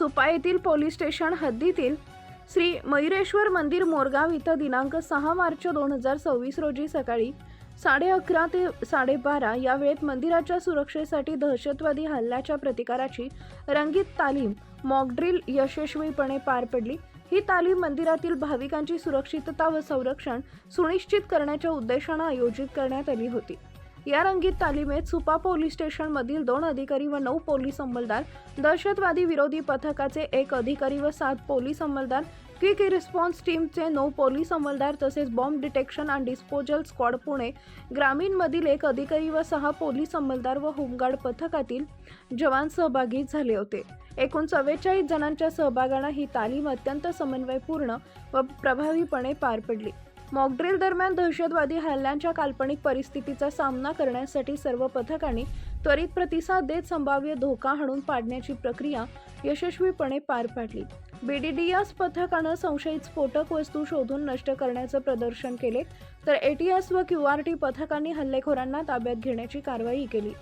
सुपा येथील police station हद्दीतील श्री मयुरेश्वर मंदिर मोरगाव इथं दिनांक 6 मार्च 2026 रोजी सकाळी 11:30 ते 12:30 या वेळेत मंदिराच्या सुरक्षेसाठी दहशतवादी हल्ल्याच्या प्रतिकाराची रंगीत तालीम मॉक ड्रिल यशस्वीपणे पार पडली। ही तालीम मंदिरातील भाविकांची सुरक्षितता व संरक्षण सुनिश्चित करण्याच्या उद्देशाने आयोजित करण्यात आली होती। या रंगीत तालीमेत सुपा पोलीस स्टेशन मधील 2 अधिकारी व 9 पोलीस अंमलदार, दहशतवादी विरोधी पथकाचे 1 अधिकारी व 7 पोलीस अंमलदार, क्विक रिस्पॉन्स टीमचे 9 पोलीस अंमलदार तसेच bomb detection and disposal squad Pune ग्रामीण मधील 1 अधिकारी व 6 पोलीस अंमलदार व होमगार्ड पथकातील जवान सहभागी झाले होते। एकूण 44 जणांच्या सहभागाने ही तालीम अत्यंत समन्वयपूर्ण व प्रभावीपणे पार पडली। मॉक ड्रिल दरम्यान दहशतवादी हल्ल्यांच्या काल्पनिक परिस्थितीचा सामना करण्यासाठी सर्व पथकांनी त्वरित प्रतिसाद देत संभाव्य धोका हाणून पाडण्याची प्रक्रिया यशस्वीपणे पार पाडली। BDDS पथकाने संशयित स्फोटक वस्तू शोधून नष्ट करण्याचे प्रदर्शन केले, तर ATS व QRT पथकांनी हल्लेखोरांना ताब्यात घेण्याची कारवाई केली।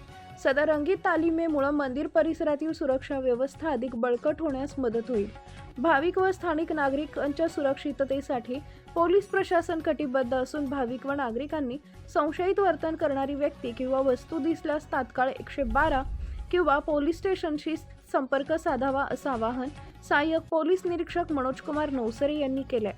सदर रंगीत तालिमेमुळे मंदिर परिसरातील सुरक्षा व्यवस्था अधिक बळकट होण्यास मदत होईल। भाविक व स्थानिक नागरिकांच्या सुरक्षिततेसाठी पोलीस प्रशासन कटिबद्ध असून भाविक व नागरिकांनी संशयित वर्तन करणारी व्यक्ती किंवा वस्तू दिसल्यास तात्काळ 112 किंवा पोलीस स्टेशनशी संपर्क साधावा असं आवाहन सहाय्यक पोलीस निरीक्षक मनोजकुमार नवसरे यांनी केले।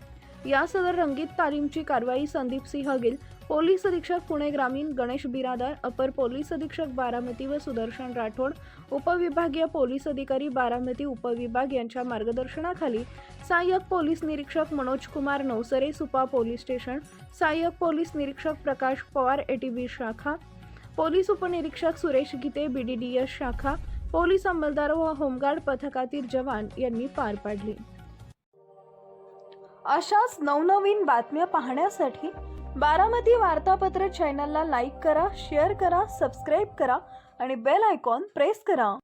या सदर रंगीत तालीमची कारवाई संदीप सिंह गिल, पोलीस अधीक्षक पुणे ग्रामीण गणेश बिरादार, अपर पोलीस अधीक्षक बारामती व सुदर्शन राठोड, उपविभागीय पोलीस अधिकारी बारामती उपविभाग यांच्या मार्गदर्शनाखाली सहाय्यक पोलीस निरीक्षक मनोजकुमार नवसरे सुपा पोलीस स्टेशन, सहाय्यक पोलीस निरीक्षक प्रकाश पवार ATB शाखा, पोलीस उपनिरीक्षक सुरेश गीते BDDS शाखा, पोलीस अंमलदार व होमगार्ड पथकातील जवान यांनी पार पाडली। अशाच नवनवीन बातम्या पाहण्यासाठी बारामती वार्तापत्र चॅनलला लाईक करा, शेअर करा, सबस्क्राईब करा आणि बेल आयकॉन प्रेस करा।